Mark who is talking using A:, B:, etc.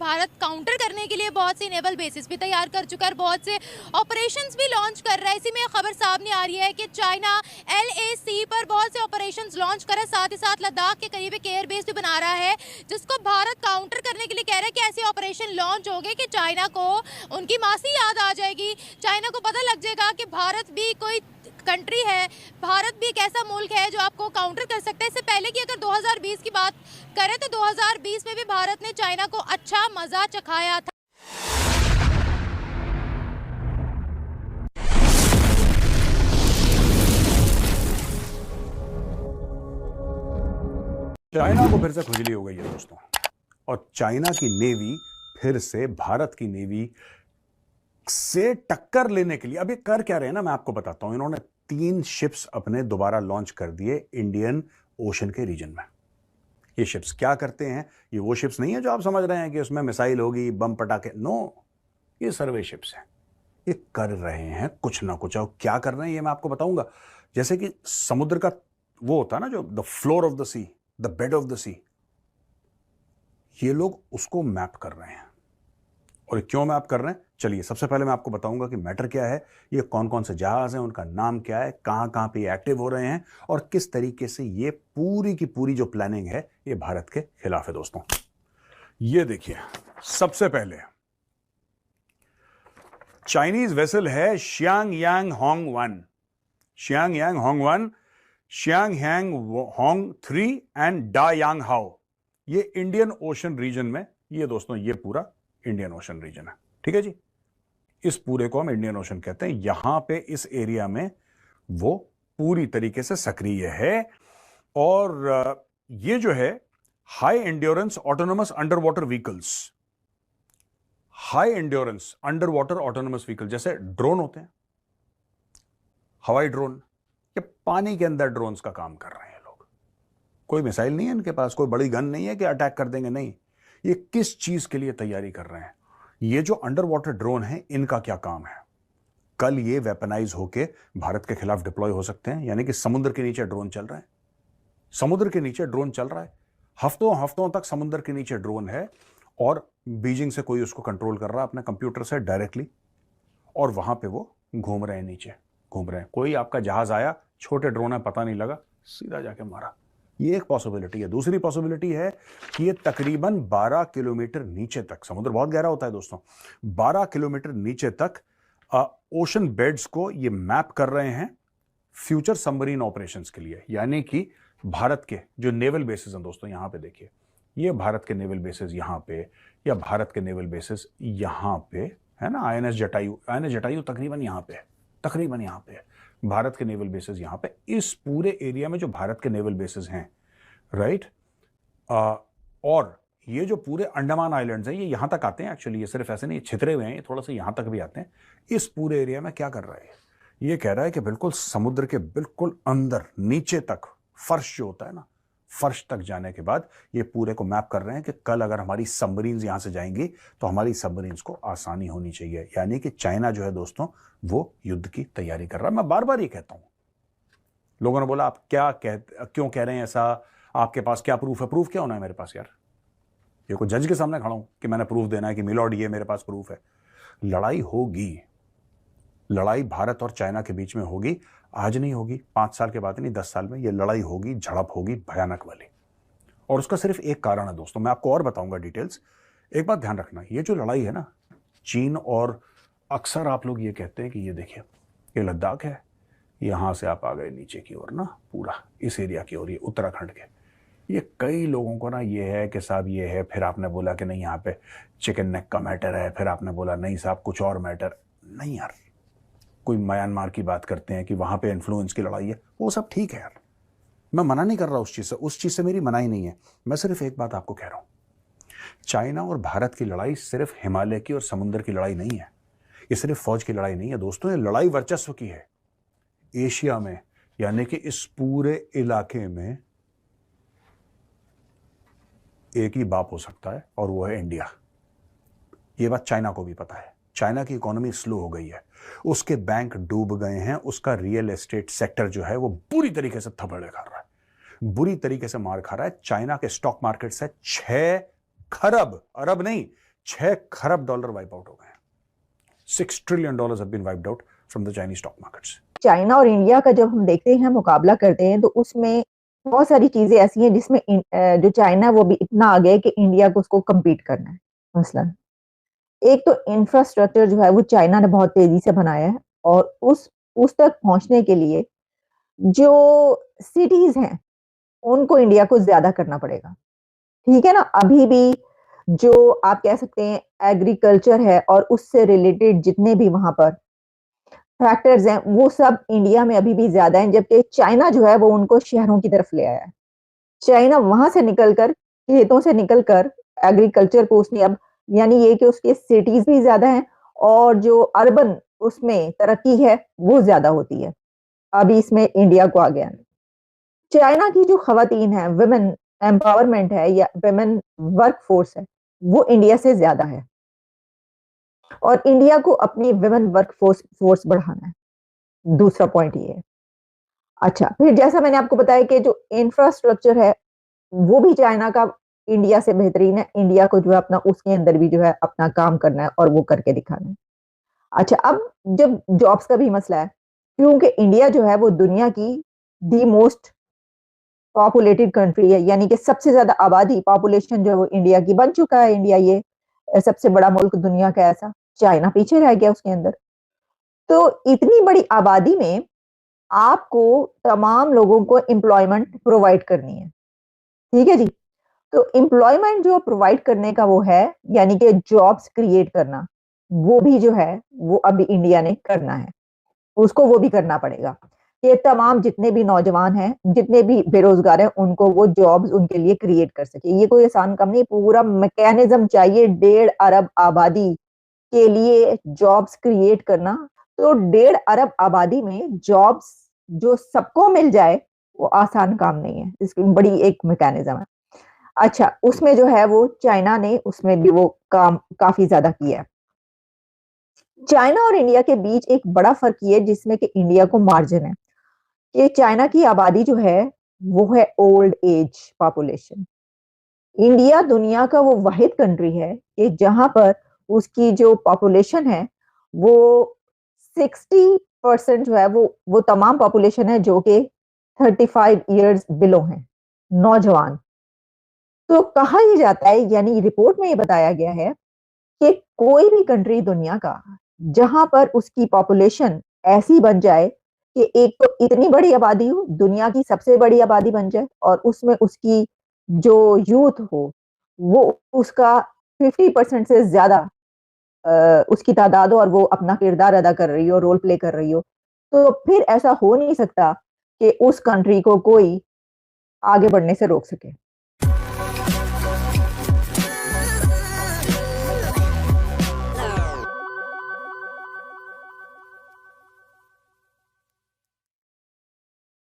A: Bharat counter करने के लिए बहुत से नेवल बेसिस भी तैयार कर चुका है, बहुत से ऑपरेशंस भी लॉन्च कर रहा है। इसी में खबर सामने आ रही है कि चाइना LAC पर बहुत से ऑपरेशंस लॉन्च कर रहा है, साथ ही साथ लद्दाख के करीब एक एयर बेस भी बना रहा है, जिसको भारत काउंटर करने के लिए कह रहा है कि ऐसे ऑपरेशन लॉन्च हो गए कि चाइना को उनकी मासी याद आ जाएगी। चाइना को पता लग जाएगा कि भारत भी कोई कंट्री है, भारत भी एक ऐसा मुल्क है जो आपको काउंटर कर सकता है। इससे पहले कि अगर 2020 की बात करें तो 2020 में भी भारत ने चाइना को अच्छा मजा चखाया था।
B: चाइना को फिर से खुजली हो गई है दोस्तों, और चाइना की नेवी फिर से भारत की नेवी से टक्कर लेने के लिए अब ये कर क्या रहे हैं ना, मैं आपको बताता हूं। इन्होंने 3 शिप्स अपने दोबारा लॉन्च कर दिए इंडियन ओशन के रीजन में। ये शिप्स क्या करते हैं? ये वो शिप्स नहीं है जो आप समझ रहे हैं कि उसमें मिसाइल होगी, बम पटाखे। नो, ये सर्वे शिप्स हैं। ये कर रहे हैं कुछ ना कुछ, और क्या कर रहे हैं ये मैं आपको बताऊंगा। जैसे कि समुद्र का वो होता है ना, जो the floor of the sea, the bed of the sea, ये लोग उसको मैप कर रहे हैं। और क्यों मैप कर रहे हैं? चलिए सबसे पहले मैं आपको बताऊंगा कि मैटर क्या है, ये कौन कौन से जहाज हैं, उनका नाम क्या है, कहां कहां पे एक्टिव हो रहे हैं, और किस तरीके से ये पूरी की पूरी जो प्लानिंग है ये भारत के खिलाफ है दोस्तों। ये देखिए, सबसे पहले चाइनीज वेसल है Xiang Yang Hong 1, Xiang Yang Hong 1, Xiang Yang Hong 3 and डा यांग हाओ। ये इंडियन ओशन रीजन में, ये दोस्तों ये पूरा इंडियन ओशन रीजन है, ठीक है जी। इस पूरे को हम इंडियन ओशन कहते हैं। यहां पे इस एरिया में वो पूरी तरीके से सक्रिय है। और ये जो है high endurance autonomous under water vehicles, high endurance under water autonomous vehicle, जैसे ड्रोन होते हैं, हवाई ड्रोन, ये पानी के अंदर ड्रोन्स का काम कर रहे हैं लोग। कोई मिसाइल नहीं है इनके पास, कोई बड़ी गन नहीं है कि अटैक कर देंगे, नहीं। ये किस चीज के लिए तैयारी कर रहे हैं? ये जो अंडर वाटर ड्रोन है, इनका क्या काम है? कल ये वेपनाइज होके भारत के खिलाफ डिप्लॉय हो सकते हैं। यानी कि समुद्र के नीचे ड्रोन चल रहा है, समुद्र के नीचे ड्रोन चल रहा है, हफ्तों हफ्तों तक समुद्र के नीचे ड्रोन है, और बीजिंग से कोई उसको कंट्रोल कर रहा है अपने कंप्यूटर से डायरेक्टली, और वहां पे वो घूम रहे हैं, नीचे घूम रहे हैं। कोई आपका जहाज आया, छोटे ड्रोन है, पता नहीं लगा, सीधा जाके मारा। ये एक पॉसिबिलिटी है। दूसरी पॉसिबिलिटी है कि ये तकरीबन 12 किलोमीटर नीचे तक, समुद्र बहुत गहरा होता है दोस्तों, 12 किलोमीटर नीचे तक ओशन बेड्स को ये मैप कर रहे हैं फ्यूचर सबमरीन ऑपरेशंस के लिए। यानी कि भारत के जो नेवल बेसिस हैं दोस्तों, यहां पे देखिए, ये भारत के नेवल बेसिस यहां पे, या भारत के नेवल बेसिस यहां पे है ना, INS जटायु, INS जटायु तकरीबन यहां पे है, तकरीबन यहां पे है भारत के नेवल बेसिस। यहां पे इस पूरे एरिया में जो भारत के नेवल बेसिस हैं, राइट, और ये जो पूरे अंडमान आइलैंड्स हैं, ये यहां तक आते हैं एक्चुअली। ये सिर्फ ऐसे नहीं छितरे हुए हैं, ये थोड़ा सा यहां तक भी आते हैं। इस पूरे एरिया में क्या कर रहा है? ये कह रहा है कि बिल्कुल समुद्र के बिल्कुल अंदर नीचे तक, फर्श जो होता है ना, फर्श तक जाने के बाद ये पूरे को मैप कर रहे हैं कि कल अगर हमारी सबमरीन्स यहां से जाएंगी तो हमारी सबमरीन्स को आसानी होनी चाहिए। यानी कि चाइना जो है दोस्तों, वो युद्ध की तैयारी कर रहा है। मैं बार बार ये कहता हूं, लोगों ने बोला आप क्यों कह रहे हैं ऐसा, आपके पास क्या प्रूफ है? प्रूफ क्या होना है मेरे पास यार? ये कोई जज के सामने खड़ा हूं कि मैंने प्रूफ देना है कि मिलॉर्ड ये मेरे पास प्रूफ है? लड़ाई होगी, लड़ाई भारत और चाइना के बीच में होगी। आज नहीं होगी, 5 साल के बाद नहीं, 10 साल में ये लड़ाई होगी, झड़प होगी भयानक वाली। और उसका सिर्फ एक कारण है दोस्तों, मैं आपको और बताऊंगा डिटेल्स। एक बात ध्यान रखना, ये जो लड़ाई है ना, चीन और अक्सर आप लोग ये कहते हैं कि ये देखिए, ये लद्दाख है, यहां से आप आ गए नीचे की ओर ना, पूरा इस एरिया की ओर, ये उत्तराखंड के, ये कई लोगों को ना ये है कि साहब ये है, फिर आपने बोला कि नहीं यहाँ पे चिकन नेक का मैटर है, फिर आपने बोला नहीं साहब कुछ और मैटर नहीं। यार कोई म्यांमार की बात करते हैं कि वहां पे इन्फ्लुएंस की लड़ाई है, वो सब ठीक है यार, मैं मना नहीं कर रहा उस चीज से, उस चीज से मेरी मनाही नहीं है। मैं सिर्फ एक बात आपको कह रहा हूं, चाइना और भारत की लड़ाई सिर्फ हिमालय की और समुद्र की लड़ाई नहीं है, ये सिर्फ फौज की लड़ाई नहीं है दोस्तों, ये लड़ाई वर्चस्व की है एशिया में। यानी कि इस पूरे इलाके में एक ही बाप हो सकता है, और वो है इंडिया। ये बात चाइना को भी पता है। चाइना की इकोनॉमी स्लो हो गई है, उसके बैंक डूब गए हैं, उसका रियल एस्टेट सेक्टर जो है वो बुरी तरीके से थपड़े खा रहा है, बुरी तरीके से मार खा रहा है। चाइना के स्टॉक मार्केट से 6 खरब, अरब नहीं, $6 खरब वाइप आउट हो गए हैं। $6 trillion have been wiped out from the Chinese stock markets.
C: China और इंडिया का जब हम देखते हैं, मुकाबला करते हैं, तो उसमें बहुत सारी चीजें ऐसी हैं जिसमें जो चाइना है वो भी इतना आगे है कि इंडिया को उसको कम्पीट करना है। मसलन एक तो इंफ्रास्ट्रक्चर जो है वो चाइना ने बहुत तेजी से बनाया है, और उस तक पहुंचने के लिए जो सिटीज हैं उनको इंडिया को ज्यादा करना पड़ेगा। ठीक है ना। अभी भी जो आप कह सकते हैं एग्रीकल्चर है और उससे रिलेटेड जितने भी वहां पर फैक्टर्स हैं वो सब इंडिया में अभी भी ज्यादा हैं, जबकि चाइना जो है वो उनको शहरों की तरफ ले आया है। चाइना वहां से निकलकर, खेतों से निकलकर एग्रीकल्चर को उसने अब, यानी ये कि उसके सिटीज भी ज्यादा हैं और जो अर्बन उसमें तरक्की है वो ज्यादा होती है। अभी इसमें इंडिया को आ गया। चाइना की जो खवातीन है, वुमेन एम्पावरमेंट है या वुमेन वर्क फोर्स है, वो इंडिया से ज्यादा है, और इंडिया को अपनी वुमेन वर्क फोर्स बढ़ाना है। दूसरा पॉइंट ये है। अच्छा, फिर जैसा मैंने आपको बताया कि जो इंफ्रास्ट्रक्चर है वो भी चाइना का इंडिया से बेहतरीन है। इंडिया को जो है अपना उसके अंदर भी जो है अपना काम करना है और वो करके दिखाना है। अच्छा, अब जब जॉब्स का भी मसला है, क्योंकि इंडिया जो है वो दुनिया की दी मोस्ट पॉपुलेटेड कंट्री है, यानी कि सबसे ज्यादा आबादी, पॉपुलेशन जो है वो इंडिया की बन चुका है। इंडिया ये सबसे बड़ा मुल्क दुनिया का, ऐसा चाइना पीछे रह गया उसके अंदर। तो इतनी बड़ी आबादी में आपको तमाम लोगों को एम्प्लॉयमेंट प्रोवाइड करनी है। ठीक है जी। तो एम्प्लॉयमेंट जो प्रोवाइड करने का वो है, यानी कि जॉब्स क्रिएट करना, वो भी जो है वो अभी इंडिया ने करना है, उसको वो भी करना पड़ेगा। ये तमाम जितने भी नौजवान हैं, जितने भी बेरोजगार हैं, उनको वो जॉब्स उनके लिए क्रिएट कर सके। ये कोई आसान काम नहीं, पूरा मैकेनिज्म चाहिए 1.5 अरब आबादी के लिए जॉब्स क्रिएट करना। तो 1.5 अरब आबादी में जॉब्स जो सबको मिल जाए वो आसान काम नहीं है, इसकी बड़ी एक मैकेनिज्म है। अच्छा, उसमें जो है वो चाइना ने उसमें भी वो काम काफी ज्यादा किया है। चाइना और इंडिया के बीच एक बड़ा फर्क ये है जिसमें कि इंडिया को मार्जिन है कि चाइना की आबादी जो है वो है ओल्ड एज पॉपुलेशन। इंडिया दुनिया का वो वाहिद कंट्री है कि जहां पर उसकी जो पॉपुलेशन है वो 60% जो है वो तमाम पॉपुलेशन है जो कि 35 इयर्स बिलो है, नौजवान। तो कहा ही जाता है, यानी रिपोर्ट में ये बताया गया है कि कोई भी कंट्री दुनिया का जहां पर उसकी पॉपुलेशन ऐसी बन जाए कि एक तो इतनी बड़ी आबादी हो, दुनिया की सबसे बड़ी आबादी बन जाए, और उसमें उसकी जो यूथ हो वो उसका 50% से ज्यादा उसकी तादाद हो और वो अपना किरदार अदा कर रही हो, रोल प्ले कर रही हो, तो फिर ऐसा हो नहीं सकता कि उस कंट्री को कोई आगे बढ़ने से रोक सके।